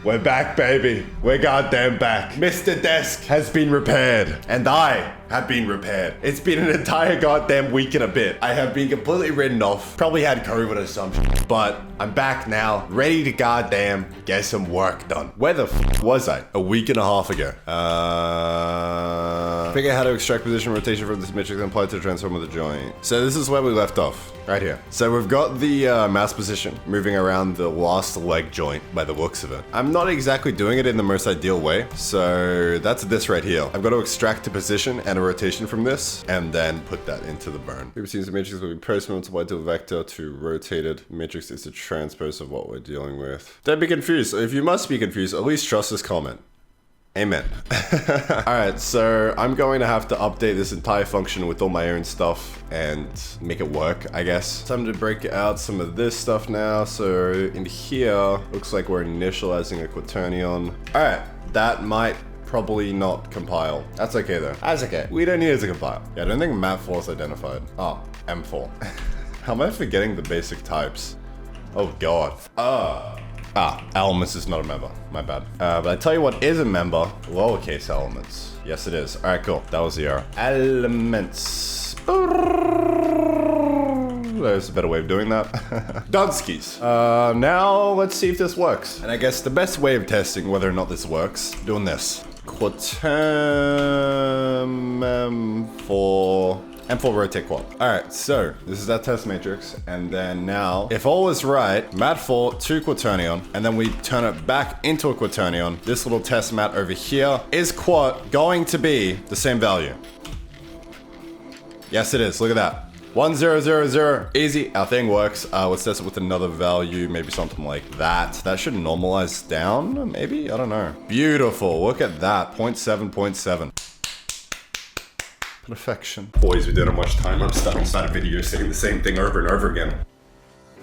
We're back, baby. We're goddamn back. Mr. Desk has been repaired, and I have been repaired. It's been an entire goddamn week and a bit. I have been completely written off. Probably had COVID or some shit, but I'm back now, ready to goddamn get some work done. Where the f was I? A week and a half ago. Figure out how to extract position rotation from this matrix and apply it to the transform of the joint. So this is where we left off, right here. So we've got the mouse position moving around the last leg joint by the looks of it. I'm not exactly doing it in the most ideal way. So that's this right here. I've got to extract a position and a rotation from this and then put that into the bone. We've seen the matrix will be post-multiplied to a vector to rotated. Matrix is a transpose of what we're dealing with. Don't be confused. If you must be confused, at least trust this comment. Amen. Alright, so I'm going to have to update this entire function with all my own stuff and make it work, I guess. Time to break out some of this stuff now. So in here, looks like we're initializing a quaternion. Alright, that might probably not compile. That's okay though. That's okay. We don't need it to compile. Yeah, I don't think mat4 is identified. Oh, M4. How am I forgetting the basic types? Oh god. Elements is not a member. My bad. But I tell you what is a member. Lowercase elements. Yes, it is. All right, cool. That was the error. Elements. There's a better way of doing that. Dunskies. Now let's see if this works. And I guess the best way of testing whether or not this works, doing this. M4 rotate quad. All right, so this is that test matrix. And then now, if all is right, mat4 to quaternion, and then we turn it back into a quaternion. This little test mat over here is going to be the same value. Yes, it is. Look at that. 1000. Easy. Our thing works. Let's test it with another value, maybe something like that. That should normalize down, maybe? I don't know. Beautiful. Look at that. 0.7. Perfection. Boys, we didn't have much time. I'm stuck inside a video saying the same thing over and over again.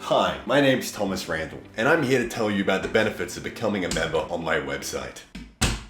Hi, my name's Thomas Randall, and I'm here to tell you about the benefits of becoming a member on my website.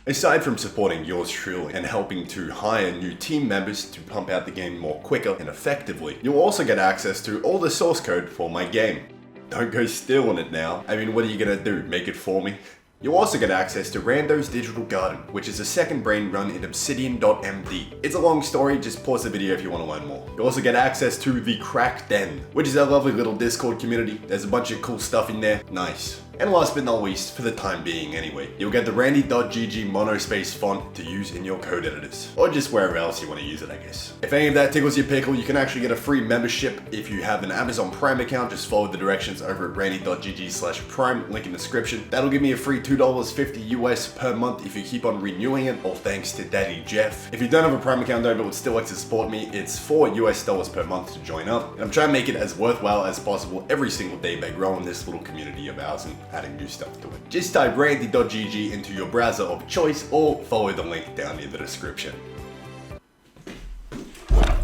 Aside from supporting yours truly and helping to hire new team members to pump out the game more quicker and effectively, you'll also get access to all the source code for my game. Don't go stealing it now. I mean, what are you gonna do, make it for me? You'll also get access to Rando's Digital Garden, which is a second brain run in obsidian.md. It's a long story, just pause the video if you want to learn more. You'll also get access to the Crack Den, which is a lovely little Discord community. There's a bunch of cool stuff in there. Nice. And last but not least, for the time being anyway, you'll get the randy.gg monospace font to use in your code editors. Or just wherever else you want to use it, I guess. If any of that tickles your pickle, you can actually get a free membership if you have an Amazon Prime account. Just follow the directions over at randy.gg/prime, link in the description. That'll give me a free $2.50 US per month if you keep on renewing it, all thanks to Daddy Jeff. If you don't have a Prime account though, but would still like to support me, it's $4 US per month to join up. And I'm trying to make it as worthwhile as possible every single day by growing this little community of ours and adding new stuff to it. Just type randy.gg into your browser of choice or follow the link down in the description.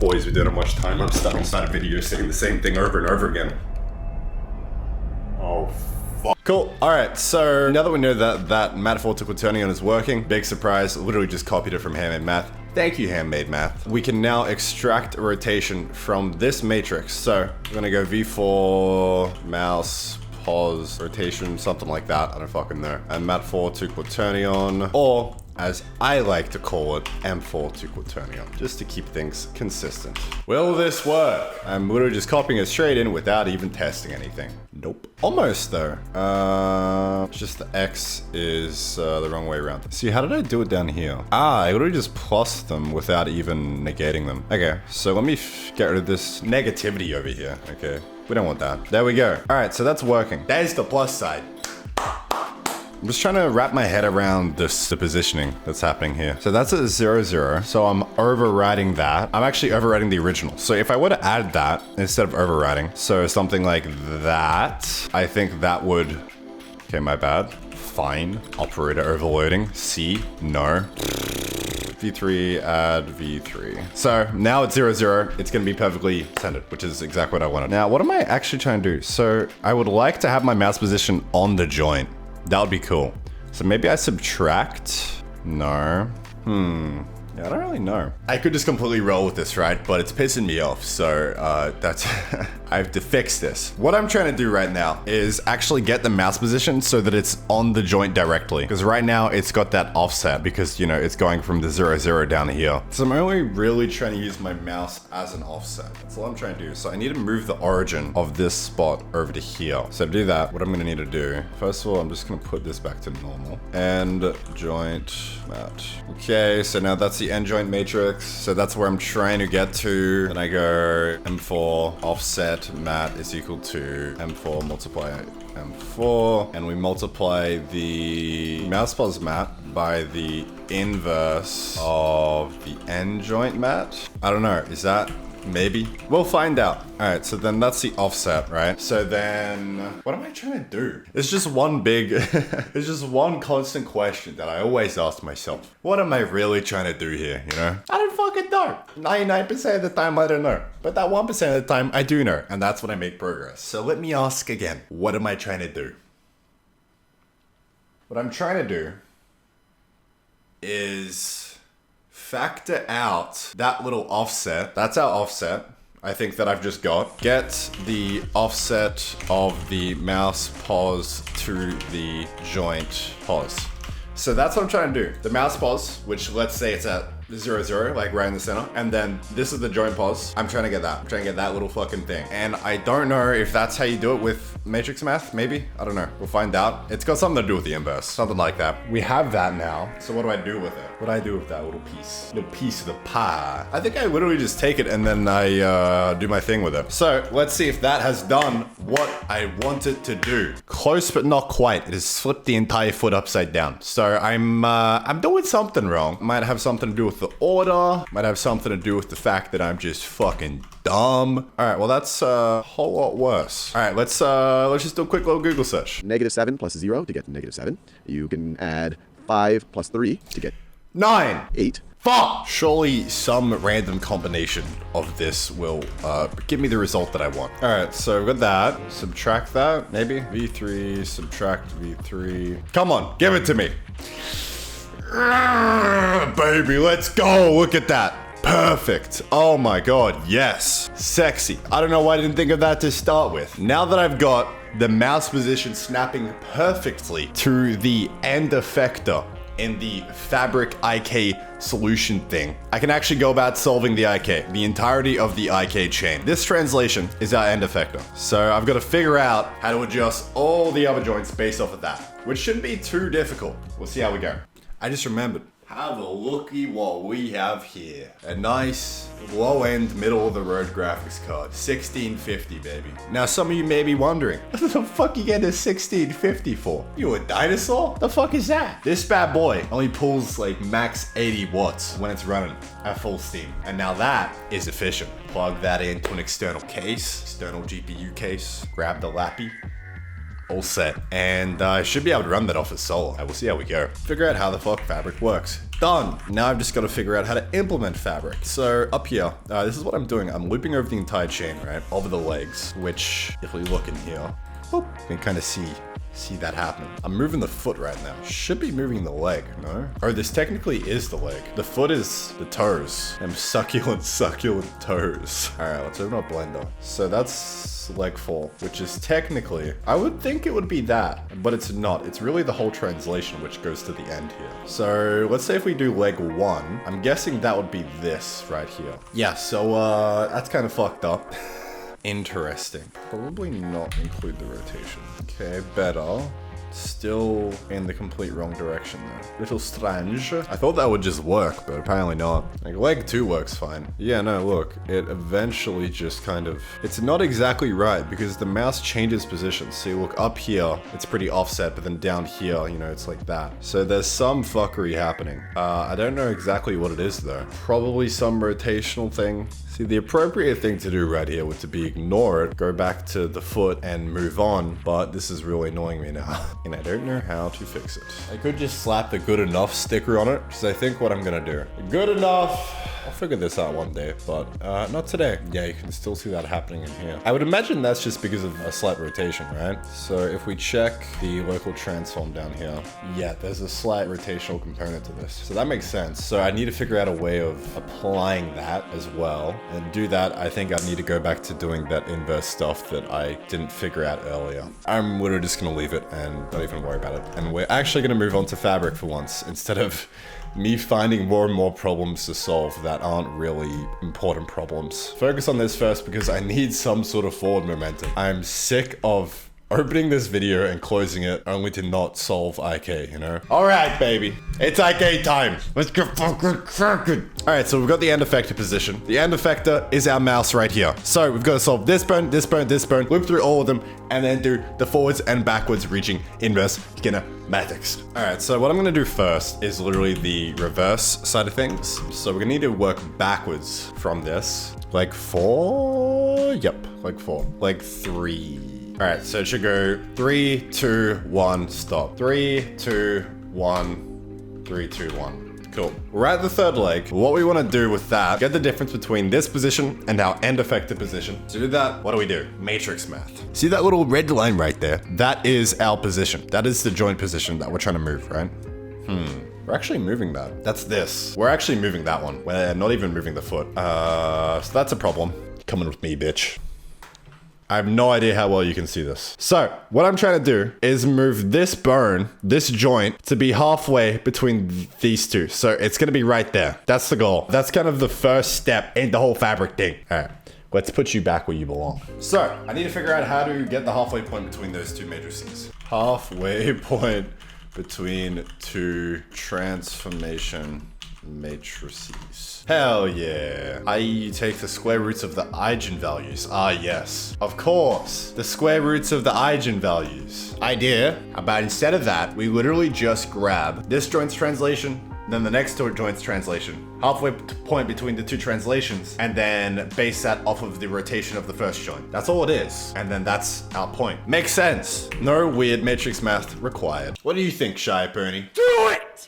Boys, we didn't have much time. I'm stuck inside a video saying the same thing over and over again. Oh, fuck. Cool. All right, so now that we know that mat4 to quaternion is working, big surprise, literally just copied it from Handmade Math. Thank you, Handmade Math. We can now extract a rotation from this matrix. So we're gonna go V4, mouse, pause, rotation, something like that. I don't fucking know. And mat4 to quaternion, or as I like to call it, M4 to quaternion, just to keep things consistent. Will this work? I'm literally just copying it straight in without even testing anything. Nope. Almost though. It's just the X is the wrong way around. See, how did I do it down here? I literally just plus them without even negating them. Okay, so let me get rid of this negativity over here. Okay, we don't want that. There we go. All right, so that's working. There's the plus side. I'm just trying to wrap my head around the positioning that's happening here. So that's a 0, so I'm overriding that. I'm actually overriding the original. So if I were to add that instead of overriding, so something like that, I think that would, okay, my bad. Fine, operator overloading, C, no. V3, add V3. So now it's 0, it's gonna be perfectly centered, which is exactly what I wanted. Now, what am I actually trying to do? So I would like to have my mouse position on the joint. That would be cool. So maybe I subtract? No. Yeah, I don't really know. I could just completely roll with this, right? But it's pissing me off. So that's, I have to fix this. What I'm trying to do right now is actually get the mouse position so that it's on the joint directly. Because right now it's got that offset because, you know, it's going from the 0, 0 down here. So I'm only really trying to use my mouse as an offset. That's all I'm trying to do. So I need to move the origin of this spot over to here. So to do that, what I'm gonna need to do, first of all, I'm just gonna put this back to normal. And joint mat. Okay, so now that's the end joint matrix. So that's where I'm trying to get to. Then I go M4 offset mat is equal to M4 multiply M4. And we multiply the mouse pos mat by the inverse of the end joint mat. I don't know, is that maybe? We'll find out. All right, so then that's the offset, right? So then, what am I trying to do? It's just one big, it's just one constant question that I always ask myself. What am I really trying to do here, you know? I don't fucking know. 99% of the time, I don't know. But that 1% of the time, I do know. And that's when I make progress. So let me ask again, what am I trying to do? What I'm trying to do is factor out that little offset. That's our offset, I think, that I've just got. Get the offset of the mouse pos to the joint pos. So that's what I'm trying to do. The mouse pos, which let's say it's at 0, 0, like right in the center. And then this is the joint pos. I'm trying to get that. I'm trying to get that little fucking thing. And I don't know if that's how you do it with matrix math, maybe? I don't know. We'll find out. It's got something to do with the inverse, something like that. We have that now. So what do I do with it? What do I do with that little piece? Little piece of the pie. I think I literally just take it and then I do my thing with it. So let's see if that has done what I want it to do. Close, but not quite. It has flipped the entire foot upside down. So I'm doing something wrong. Might have something to do with the order. Might have something to do with the fact that I'm just fucking dumb. All right, well, that's a whole lot worse. All right, let's just do a quick little Google search. -7 plus 0 to get -7. You can add 5 plus 3 to get 9. 8. Fuck! Surely some random combination of this will give me the result that I want. All right, so with that, subtract that, maybe. V3, subtract V3. Come on, give it to me. Baby, let's go. Look at that. Perfect. Oh my God, yes. Sexy. I don't know why I didn't think of that to start with. Now that I've got the mouse position snapping perfectly to the end effector in the fabric IK solution thing, I can actually go about solving the IK, the entirety of the IK chain. This translation is our end effector. So I've got to figure out how to adjust all the other joints based off of that, which shouldn't be too difficult. We'll see how we go. I just remembered. Have a looky what we have here. A nice low-end, middle-of-the-road graphics card. 1650, baby. Now, some of you may be wondering, what the fuck you getting a 1650 for? You a dinosaur? The fuck is that? This bad boy only pulls like max 80 watts when it's running at full steam. And now that is efficient. Plug that into an external case, external GPU case, grab the lappy. All set, and I should be able to run that off as solar. We'll see how we go. Figure out how the fuck fabric works. Done. Now I've just got to figure out how to implement fabric. So up here, this is what I'm doing. I'm looping over the entire chain, right, over the legs, which if we look in here, boop, you can kind of see that happening. I'm moving the foot right now. Should be moving the leg, no? Oh, this technically is the leg. The foot is the toes. Them succulent toes. All right, let's open up Blender. So that's leg 4, which is technically, I would think it would be that, but it's not. It's really the whole translation which goes to the end here. So let's say if we do leg 1, I'm guessing that would be this right here. Yeah, so that's kind of fucked up. Interesting. Probably not include the rotation. Okay, better. Still in the complete wrong direction though. Little strange. I thought that would just work, but apparently not. Like leg 2 works fine. Yeah, no, look, it eventually just kind of, it's not exactly right because the mouse changes position. So you look up here, it's pretty offset, but then down here, you know, it's like that. So there's some fuckery happening. I don't know exactly what it is though. Probably some rotational thing. See, the appropriate thing to do right here would to be ignore it, go back to the foot and move on, but this is really annoying me now. And I don't know how to fix it. I could just slap the good enough sticker on it, because I think what I'm gonna do. Good enough I'll figure this out one day, but not today. Yeah, you can still see that happening in here. I would imagine that's just because of a slight rotation, right? So if we check the local transform down here, yeah, there's a slight rotational component to this. So that makes sense. So I need to figure out a way of applying that as well. And do that, I think I need to go back to doing that inverse stuff that I didn't figure out earlier. I'm literally just gonna leave it and not even worry about it. And we're actually gonna move on to fabric for once, instead of me finding more and more problems to solve that aren't really important problems. Focus on this first because I need some sort of forward momentum. I'm sick of opening this video and closing it only to not solve IK, you know? All right, baby. It's IK time. Let's get fucking cracking. All right, so we've got the end effector position. The end effector is our mouse right here. So we've got to solve this burn, this burn, this burn, loop through all of them, and then do the forwards and backwards reaching inverse kinematics. All right, so what I'm gonna do first is literally the reverse side of things. So we're gonna need to work backwards from this. Like 4? Yep, like 4. Like 3. All right, so it should go 3, 2, 1, stop. 3, 2, 1, 3, 2, 1. Cool. We're at the third leg. What we want to do with that, get the difference between this position and our end effector position. To do that, what do? Matrix math. See that little red line right there? That is our position. That is the joint position that we're trying to move, right? We're actually moving that. That's this. We're actually moving that one. We're not even moving the foot. So that's a problem. Coming with me, bitch. I have no idea how well you can see this. So what I'm trying to do is move this bone, this joint, to be halfway between these two. So it's gonna be right there. That's the goal. That's kind of the first step in the whole fabric thing. All right, let's put you back where you belong. So I need to figure out how to get the halfway point between those two matrices. Halfway point between two transformation matrices. Hell yeah. I take the square roots of the eigenvalues. Ah, yes. Of course. The square roots of the eigenvalues. Idea. But instead of that, we literally just grab this joint's translation, then the next joint's translation. Halfway point between the two translations, and then base that off of the rotation of the first joint. That's all it is. And then that's our point. Makes sense. No weird matrix math required. What do you think, Shy Pony? Do it!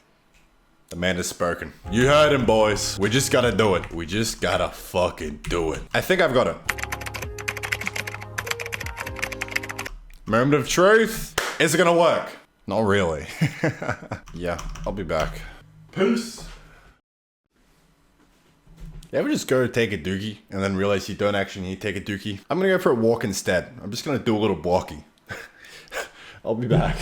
The man has spoken. You heard him, boys. We just gotta do it. We just gotta fucking do it. I think I've got it. Moment of truth. Is it gonna work? Not really. Yeah, I'll be back. Peace. You ever just go take a dookie and then realize you don't actually need to take a dookie? I'm gonna go for a walk instead. I'm just gonna do a little walking. I'll be back.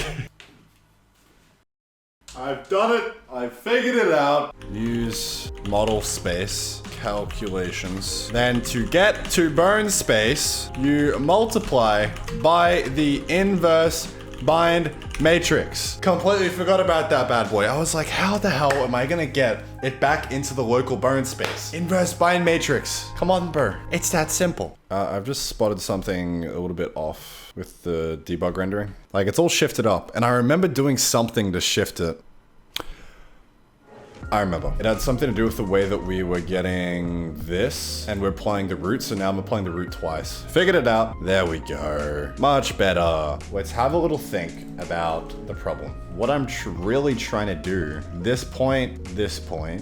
I've done it. I've figured it out. Use model space calculations. Then to get to bone space, you multiply by the inverse bind matrix. Completely forgot about that bad boy. I was like, how the hell am I gonna get it back into the local bone space? Inverse bind matrix. Come on, bro. It's that simple. I've just spotted something a little bit off with the debug rendering. Like, it's all shifted up, and I remember doing something to shift it. I remember. It had something to do with the way that we were getting this, and we're applying the root, so now I'm applying the root twice. Figured it out. There we go. Much better. Let's have a little think about the problem. What I'm really trying to do, this point,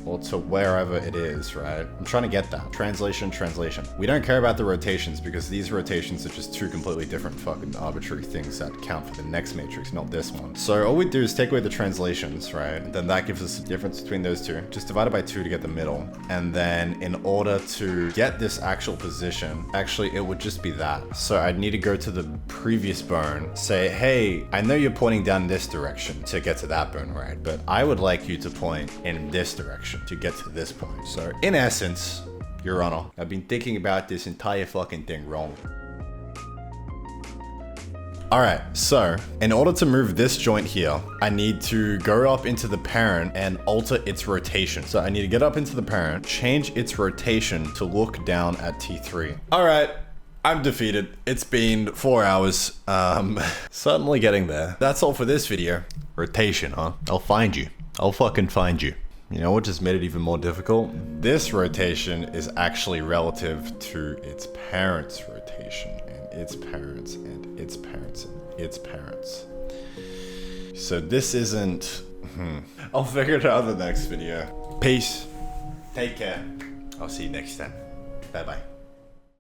or to wherever it is, right? I'm trying to get that. Translation, translation. We don't care about the rotations because these rotations are just two completely different fucking arbitrary things that count for the next matrix, not this one. So all we do is take away the translations, right? And then that gives us the difference between those two. Just divide it by 2 to get the middle. And then in order to get this actual position, actually it would just be that. So I'd need to go to the previous bone, say, hey, I know you're pointing down this direction to get to that bone, right? But I would like you to point in this direction to get to this point. So in essence, Your Honor, I've been thinking about this entire fucking thing wrong. All right, so in order to move this joint here, I need to go up into the parent and alter its rotation. So I need to get up into the parent, change its rotation to look down at T3. All right, I'm defeated. It's been 4 hours. Certainly getting there. That's all for this video. Rotation, huh? I'll find you. I'll fucking find you. You know what just made it even more difficult? This rotation is actually relative to its parent's rotation, and its parents, and its parents, and its parents. So this isn't... I'll figure it out in the next video. Peace. Take care. I'll see you next time. Bye-bye.